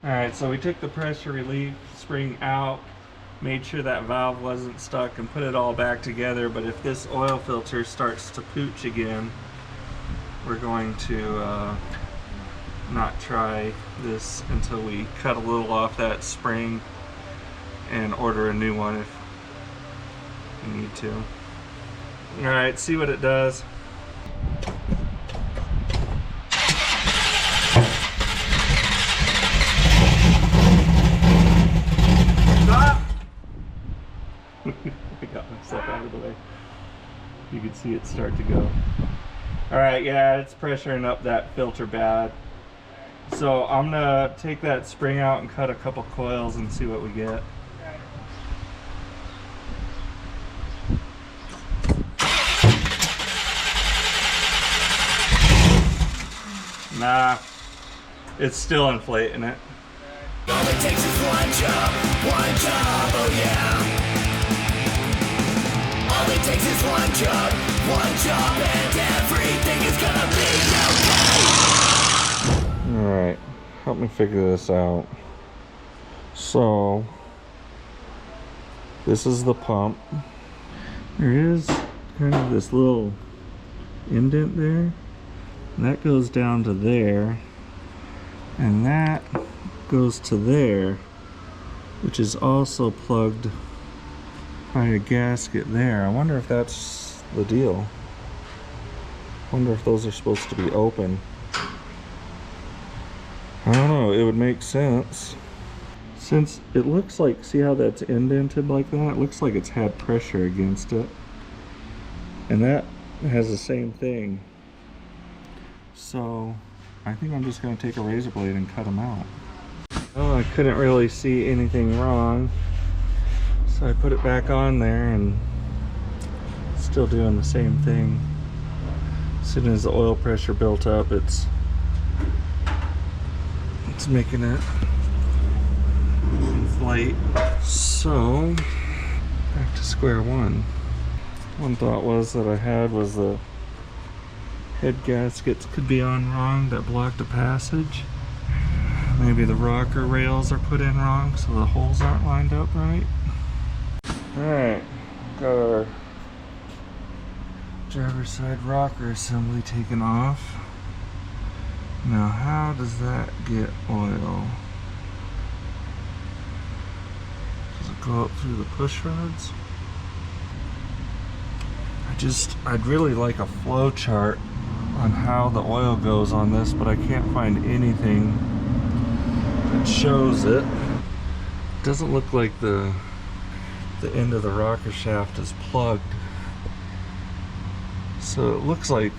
Alright, so we took the pressure relief spring out, made sure that valve wasn't stuck, and put it all back together. But if this oil filter starts to pooch again, we're going to not try this until we cut a little off that spring and order a new one if we need to. Alright, see what it does. Stop! I got myself out of the way. You can see it start to go. Alright, yeah, it's pressuring up that filter bad. So I'm gonna take that spring out and cut a couple coils and see what we get. Nah, it's still inflating it. All it takes is one job, oh yeah. All it takes is one job, and everything is gonna be okay. Alright, help me figure this out. So, this is the pump. There is kind of this little indent there. And that goes down to there. And that goes to there, which is also plugged by a gasket there. I wonder if that's the deal. I wonder if those are supposed to be open. I don't know, it would make sense. Since it looks like, see how that's indented like that? It looks like it's had pressure against it. And that has the same thing. So I think I'm just going to take a razor blade and cut them out. Oh, I couldn't really see anything wrong, so I put it back on there and it's still doing the same thing. As soon as the oil pressure built up, it's making it inflate. So back to square one. One thought was that I had was the head gaskets could be on wrong that blocked the passage. Maybe the rocker rails are put in wrong so the holes aren't lined up right. Alright, got our driver's side rocker assembly taken off. Now how does that get oil? Does it go up through the push rods? I'd really like a flow chart on how the oil goes on this, but I can't find anything that shows it. Doesn't look like the end of the rocker shaft is plugged. So it looks like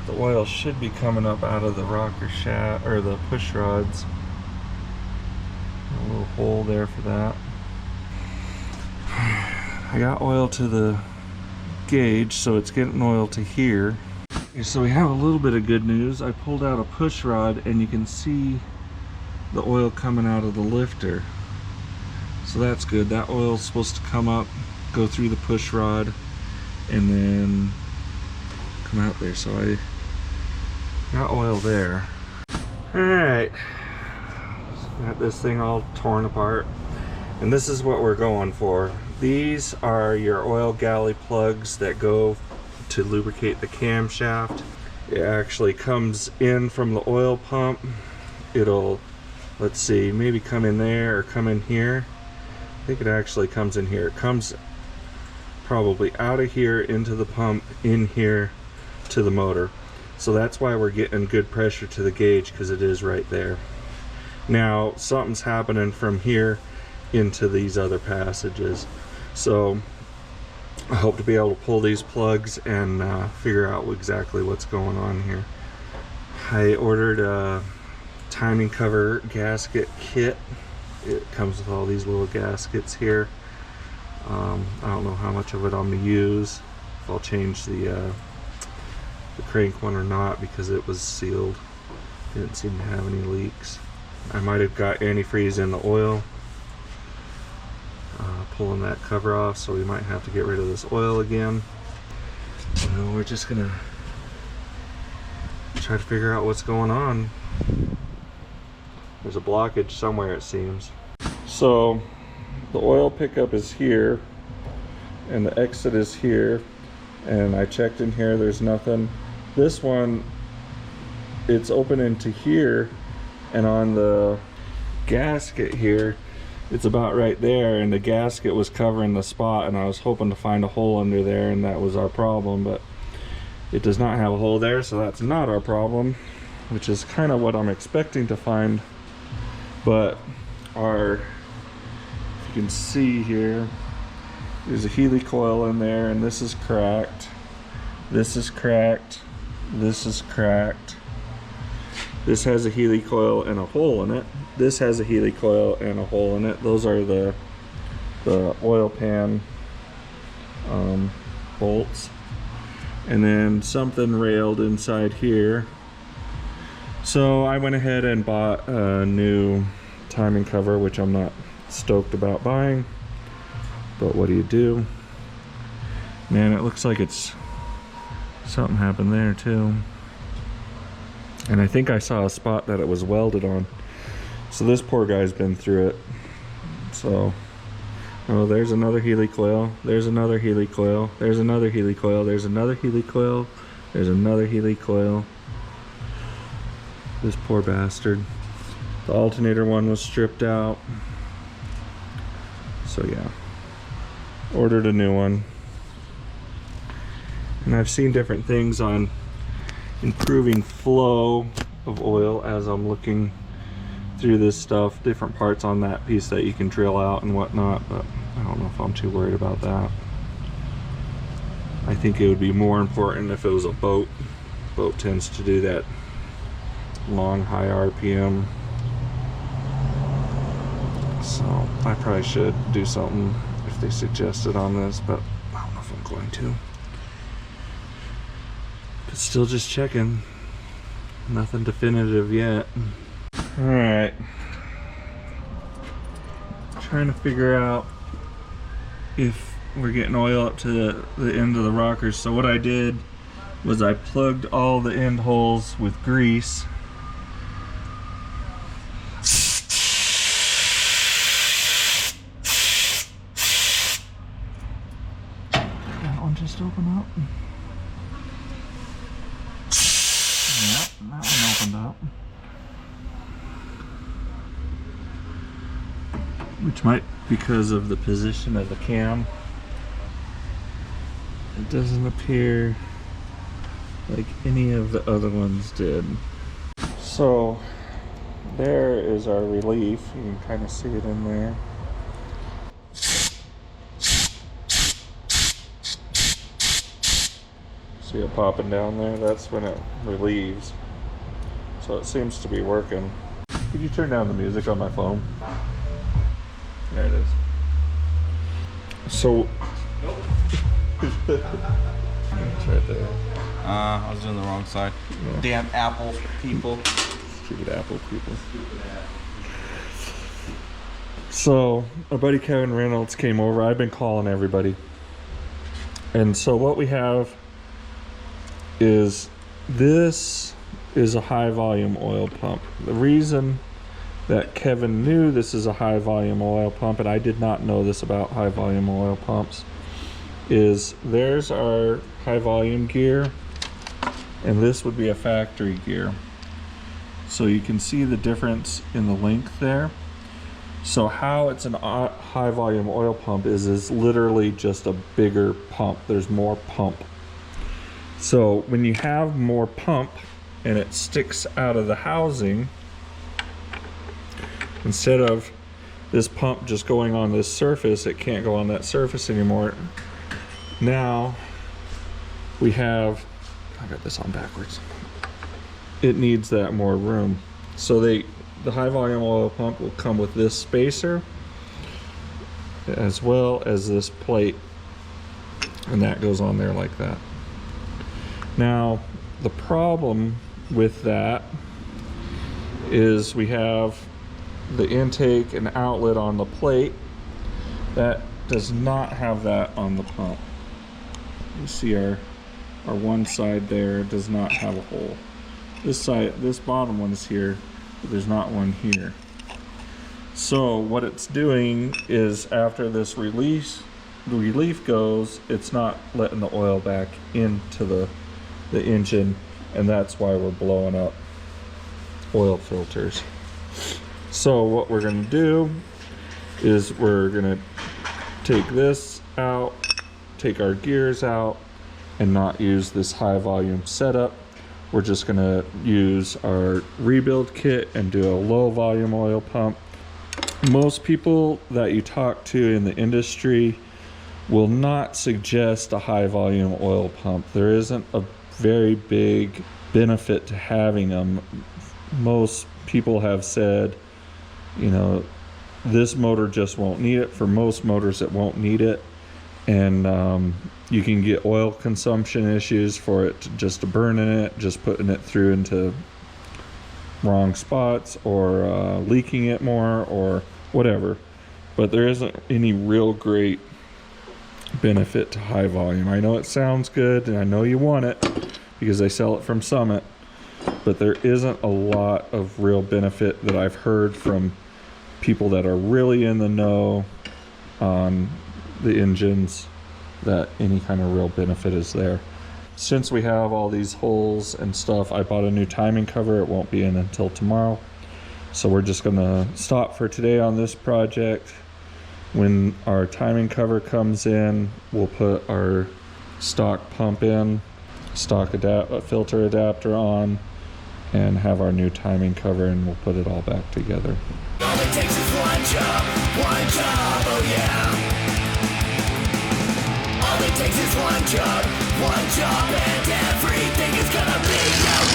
the oil should be coming up out of the rocker shaft or the push rods. A little hole there for that. I got oil to the gauge, so it's getting oil to here. So we have a little bit of good news. I pulled out a push rod and you can see the oil coming out of the lifter. So that's good. That oil's supposed to come up, go through the push rod, and then come out there. So I got oil there. Alright, got this thing all torn apart, and this is what we're going for. These are your oil galley plugs that go to lubricate the camshaft. It actually comes in from the oil pump. It'll, let's see, maybe come in there or come in here. I think it actually comes in here. It comes probably out of here into the pump, in here to the motor. So that's why we're getting good pressure to the gauge, because it is right there. Now something's happening from here into these other passages. So I hope to be able to pull these plugs and figure out exactly what's going on here. I ordered a timing cover gasket kit. It comes with all these little gaskets here. I don't know how much of it I'm going to use, if I'll change the crank one or not, because it was sealed. Didn't seem to have any leaks. I might have got antifreeze in the oil, pulling that cover off, so we might have to get rid of this oil again. We're just gonna try to figure out what's going on. There's a blockage somewhere, it seems. So the oil pickup is here and the exit is here, and I checked in here, there's nothing. This one, it's open into here, and on the gasket here, it's about right there, and the gasket was covering the spot, and I was hoping to find a hole under there, and that was our problem, but it does not have a hole there, so that's not our problem, which is kind of what I'm expecting to find. But if you can see here, there's a Healy coil in there, and this is cracked. This is cracked. This is cracked. This has a Healy coil and a hole in it. This has a Healy coil and a hole in it. Those are the oil pan bolts. And then something railed inside here. So I went ahead and bought a new timing cover, which I'm not stoked about buying, but what do? Man, it looks like it's something happened there too. And I think I saw a spot that it was welded on. So this poor guy's been through it. So, oh, there's another Healy coil. There's another Healy coil. There's another Healy coil. There's another Healy coil. There's another Healy coil. This poor bastard. The alternator one was stripped out. So yeah, ordered a new one. And I've seen different things on improving flow of oil as I'm looking through this stuff, different parts on that piece that you can drill out and whatnot, but I don't know if I'm too worried about that. I think it would be more important if it was a boat. Boat tends to do that long, high RPM. So I probably should do something if they suggest it on this, but I don't know if I'm going to. But still just checking. Nothing definitive yet. Alright. Trying to figure out if we're getting oil up to the end of the rockers. So what I did was I plugged all the end holes with grease. That one just opened up. Yep, that one opened up. Which might be because of the position of the cam. It doesn't appear like any of the other ones did. So there is our relief. You can kind of see it in there. See it popping down there? That's when it relieves. So it seems to be working. Could you turn down the music on my phone? There it is. So it's right there. I was doing the wrong side. Yeah. Damn Apple people. Stupid Apple people. So our buddy Kevin Reynolds came over. I've been calling everybody. And so what we have is, this is a high volume oil pump. The reason that Kevin knew this is a high volume oil pump, and I did not know this about high volume oil pumps, is there's our high volume gear, and this would be a factory gear. So you can see the difference in the length there. So how it's an high volume oil pump is literally just a bigger pump. There's more pump. So when you have more pump and it sticks out of the housing, instead of this pump just going on this surface, it can't go on that surface anymore. Now we have, I got this on backwards. It needs that more room. So the high volume oil pump will come with this spacer as well as this plate, and that goes on there like that. Now the problem with that is we have the intake and outlet on the plate that does not have that on the pump. You see our one side there does not have a hole. This side, this bottom one is here, There's not one here. So what it's doing is after this relief goes, it's not letting the oil back into the engine, and that's why we're blowing up oil filters. So what we're going to do is we're going to take this out, take our gears out, and not use this high volume setup. We're just going to use our rebuild kit and do a low volume oil pump. Most people that you talk to in the industry will not suggest a high volume oil pump. There isn't a very big benefit to having them. Most people have said, you know, this motor just won't need it. For most motors, it won't need it. And you can get oil consumption issues for it just to burn in it, just putting it through into wrong spots, or leaking it more, or whatever. But there isn't any real great benefit to high volume. I know it sounds good, and I know you want it because they sell it from Summit, but there isn't a lot of real benefit that I've heard from people that are really in the know on the engines, that any kind of real benefit is there. Since we have all these holes and stuff, I bought a new timing cover. It won't be in until tomorrow. So we're just gonna stop for today on this project. When our timing cover comes in, we'll put our stock pump in, stock filter adapter on, and have our new timing cover, and we'll put it all back together. All it takes is one job, oh yeah. All it takes is one job, and everything is gonna be okay.